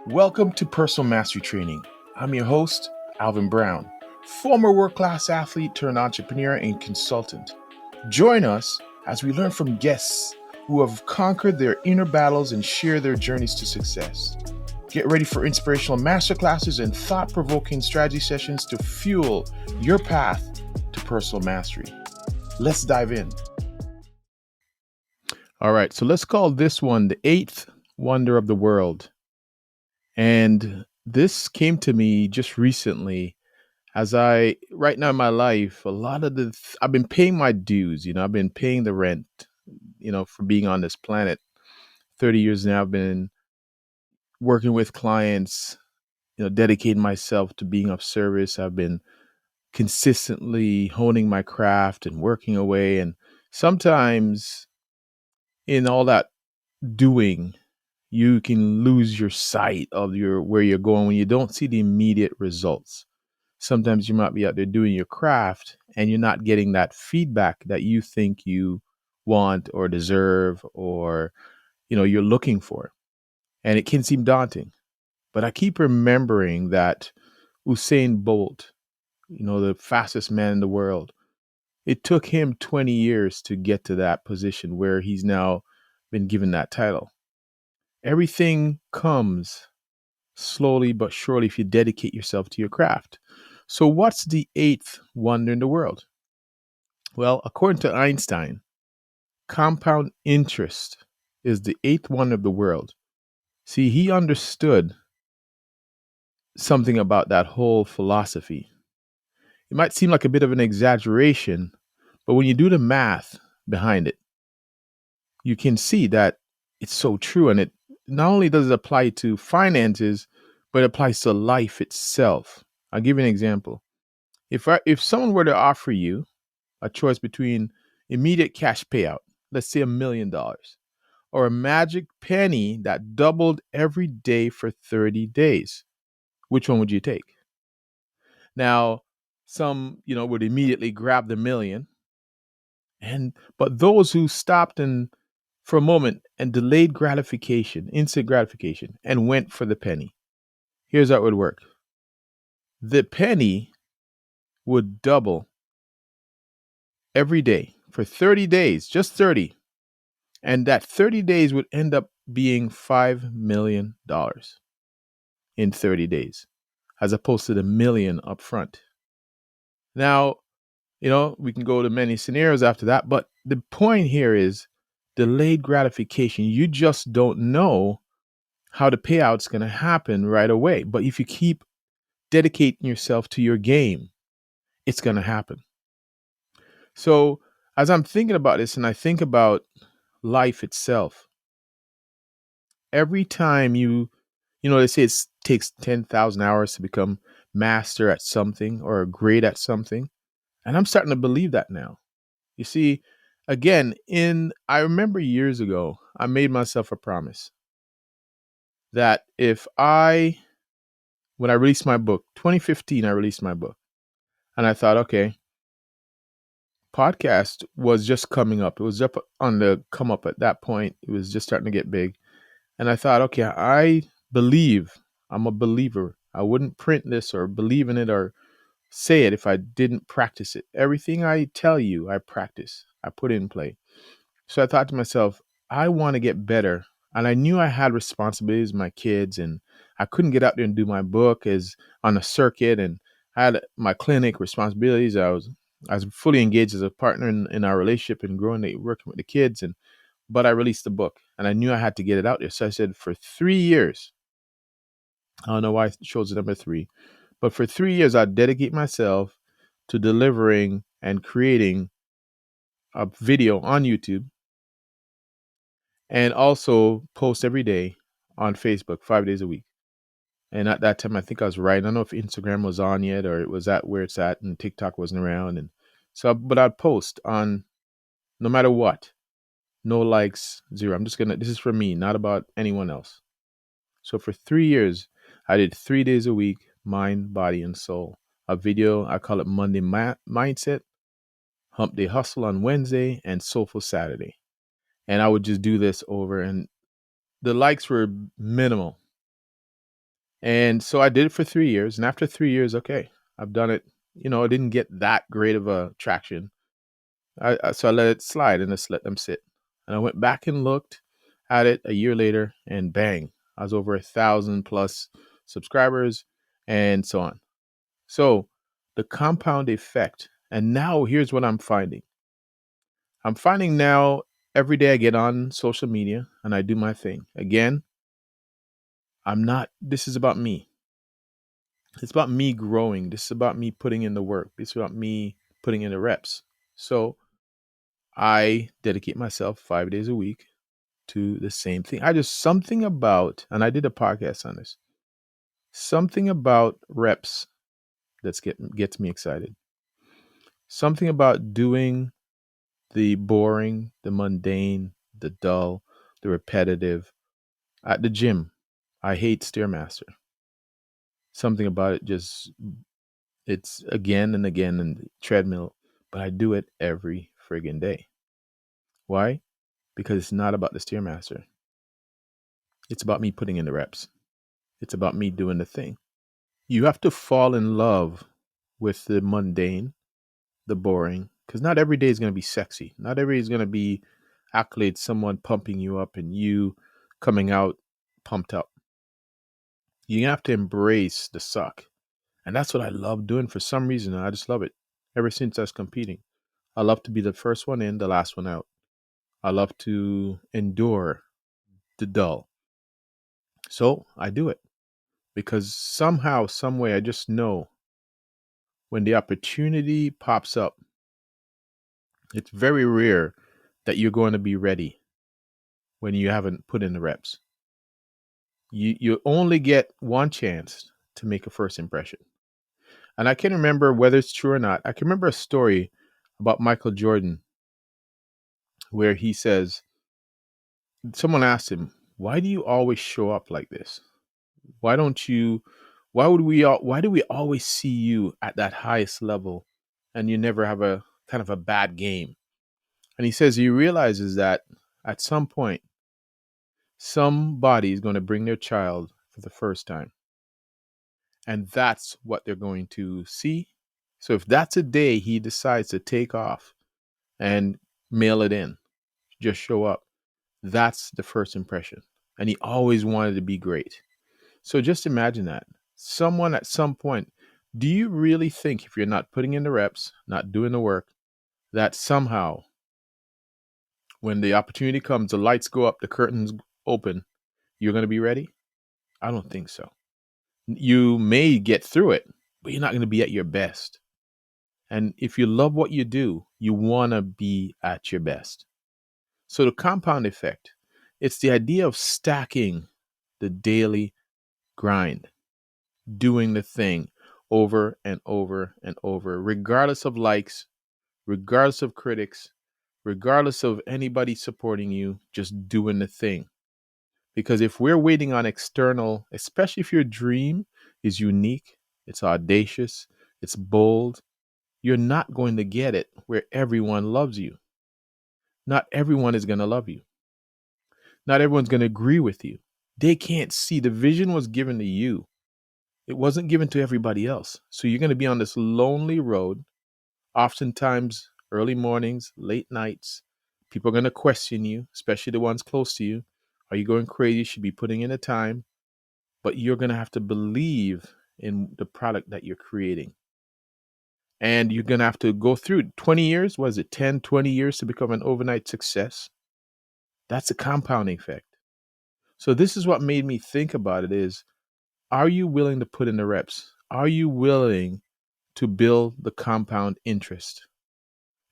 Welcome to Personal Mastery Training. I'm your host, Alvin Brown, former world-class athlete turned entrepreneur and consultant. Join us as we learn from guests who have conquered their inner battles and share their journeys to success. Get ready for inspirational masterclasses and thought-provoking strategy sessions to fuel your path to personal mastery. Let's dive in. All right, so let's call this one the eighth wonder of the world. And this came to me just recently as right now in my life, I've been paying my dues, I've been paying the rent, for being on this planet. 30 years now, I've been working with clients, dedicating myself to being of service. I've been consistently honing my craft and working away. And sometimes in all that doing, you can lose your sight of where you're going when you don't see the immediate results. Sometimes you might be out there doing your craft and you're not getting that feedback that you think you want or deserve or you're looking for. And it can seem daunting. But I keep remembering that Usain Bolt, the fastest man in the world, it took him 20 years to get to that position where he's now been given that title. Everything comes slowly but surely if you dedicate yourself to your craft. So what's the eighth wonder in the world? Well, according to Einstein, compound interest is the eighth wonder of the world. See, he understood something about that whole philosophy. It might seem like a bit of an exaggeration, but when you do the math behind it, you can see that it's so true. And it not only does it apply to finances, but it applies to life itself. I'll give you an example. If someone were to offer you a choice between immediate cash payout, let's say $1 million, or a magic penny that doubled every day for 30 days, which one would you take? Now, some, would immediately grab the million, but those who stopped and for a moment and delayed gratification, instant gratification, and went for the penny. Here's how it would work. The penny would double every day for 30 days, just 30. And that 30 days would end up being $5 million in 30 days, as opposed to the million up front. Now, we can go to many scenarios after that, but the point here is delayed gratification. You just don't know how the payout's going to happen right away. But if you keep dedicating yourself to your game, it's going to happen. So as I'm thinking about this and I think about life itself, every time they say it takes 10,000 hours to become master at something or great at something. And I'm starting to believe that now. You see, again, I remember years ago, I made myself a promise that when I released my book, 2015, I released my book. And I thought, okay, podcast was just coming up. It was up on the come up at that point. It was just starting to get big. And I thought, okay, I'm a believer. I wouldn't print this or believe in it or say it if I didn't practice it. Everything I tell you, I practice. I put it in play. So I thought to myself, I want to get better. And I knew I had responsibilities with my kids and I couldn't get out there and do my book as on a circuit. And I had my clinic responsibilities. I was fully engaged as a partner in our relationship and working with the kids. But I released the book and I knew I had to get it out there. So I said, for 3 years, I don't know why it shows the number 3, but for 3 years, I'd dedicate myself to delivering and creating a video on YouTube and also post every day on Facebook 5 days a week. And at that time, I think I was writing. I don't know if Instagram was on yet or it was at where it's at and TikTok wasn't around. And so, but I'd post on no matter what, no likes, zero. This is for me, not about anyone else. So for 3 years, I did 3 days a week, mind, body, and soul. A video, I call it Mundane Mindset, Hump Day Hustle on Wednesday, and Soulful Saturday. And I would just do this over, and the likes were minimal. And so I did it for 3 years. And after 3 years, okay, I've done it. I didn't get that great of a traction. So I let it slide and just let them sit. And I went back and looked at it a year later, and bang, I was over 1,000 plus subscribers and so on. So the compound effect. And now here's what I'm finding. I'm finding now every day I get on social media and I do my thing. Again, this is about me. It's about me growing. This is about me putting in the work. This is about me putting in the reps. So I dedicate myself 5 days a week to the same thing. Something about, and I did a podcast on this, something about reps gets me excited. Something about doing the boring, the mundane, the dull, the repetitive. At the gym, I hate Stairmaster. Something about it it's again and again in the treadmill, but I do it every friggin' day. Why? Because it's not about the Stairmaster. It's about me putting in the reps. It's about me doing the thing. You have to fall in love with the mundane, the boring, because not every day is going to be sexy. Not every day is going to be accolades, someone pumping you up and you coming out pumped up. You have to embrace the suck. And that's what I love doing for some reason. I just love it. Ever since I was competing, I love to be the first one in, the last one out. I love to endure the dull. So I do it because somehow, some way, I just know when the opportunity pops up, it's very rare that you're going to be ready when you haven't put in the reps. You only get one chance to make a first impression. And I can't remember whether it's true or not. I can remember a story about Michael Jordan where he says, someone asked him, why do you always show up like this? Why don't you, why do we always see you at that highest level and you never have a kind of a bad game? And he says he realizes that at some point, somebody is going to bring their child for the first time. And that's what they're going to see. So if that's a day he decides to take off and mail it in, just show up, that's the first impression. And he always wanted to be great. So just imagine that. Someone at some point, do you really think if you're not putting in the reps, not doing the work, that somehow when the opportunity comes, the lights go up, the curtains open, you're going to be ready? I don't think so. You may get through it, but you're not going to be at your best. And if you love what you do, you want to be at your best. So the compound effect, it's the idea of stacking the daily grind, doing the thing over and over and over, regardless of likes, regardless of critics, regardless of anybody supporting you, just doing the thing. Because if we're waiting on external, especially if your dream is unique, it's audacious, it's bold, you're not going to get it where everyone loves you. Not everyone is going to love you. Not everyone's going to agree with you. They can't see the vision was given to you. It wasn't given to everybody else. So you're going to be on this lonely road, oftentimes early mornings, late nights. People are going to question you, especially the ones close to you. Are you going crazy? You should be putting in the time. But you're going to have to believe in the product that you're creating. And you're going to have to go through 20 years. Was it 10, 20 years to become an overnight success? That's a compounding effect. So this is what made me think about it is, are you willing to put in the reps? Are you willing to build the compound interest?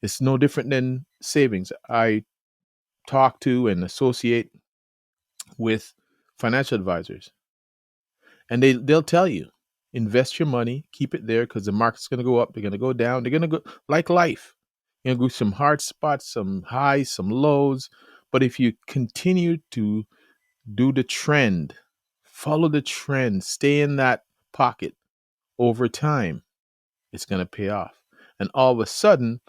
It's no different than savings. I talk to and associate with financial advisors, and they'll tell you, invest your money, keep it there because the market's going to go up, they're going to go down, they're going to go like life. You're going to go some hard spots, some highs, some lows. But if you continue to do the trend, follow the trend, stay in that pocket over time, it's going to pay off. And all of a sudden,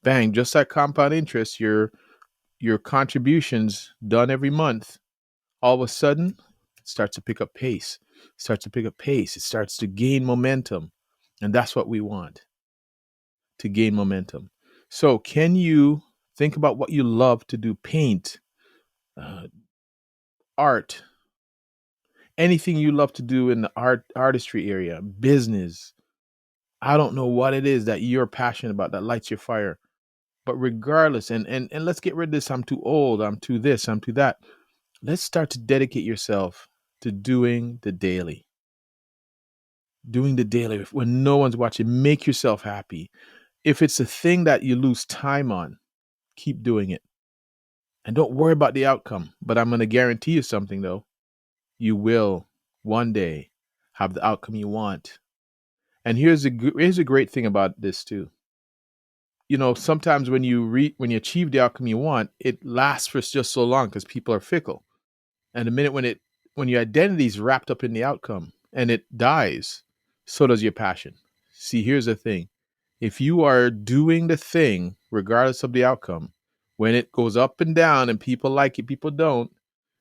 bang, just like compound interest, your contributions done every month, all of a sudden, starts to pick up pace, it starts to gain momentum. And that's what we want, to gain momentum. So, can you think about what you love to do? Paint, uh, art, anything you love to do in the artistry area, business. I don't know what it is that you're passionate about that lights your fire. But regardless, and let's get rid of this. I'm too old. I'm too this. I'm too that. Let's start to dedicate yourself to doing the daily when no one's watching. Make yourself happy. If it's a thing that you lose time on, keep doing it. And don't worry about the outcome. But I'm going to guarantee you something, though. You will one day have the outcome you want. And here's a great thing about this, too. Sometimes when you achieve the outcome you want, it lasts for just so long because people are fickle. And the minute when your identity is wrapped up in the outcome and it dies, so does your passion. See, here's the thing. If you are doing the thing, regardless of the outcome, when it goes up and down and people like it, people don't,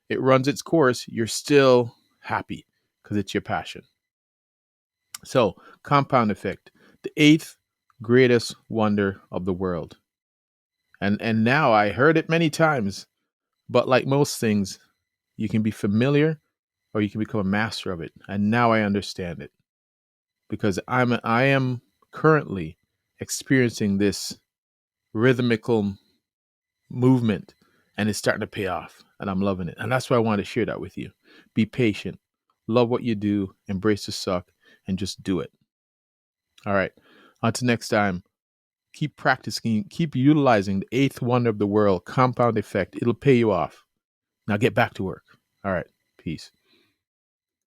it runs its course, you're still happy because it's your passion. So, compound effect, the eighth greatest wonder of the world. And now I heard it many times, but like most things, you can be familiar or you can become a master of it. And now I understand it because I am currently experiencing this rhythmical movement, and it's starting to pay off, and I'm loving it. And that's why I want to share that with you. Be patient, love what you do, embrace the suck, and just do it. All right. Until next time, keep practicing, keep utilizing the eighth wonder of the world, compound effect. It'll pay you off. Now get back to work. All right. Peace.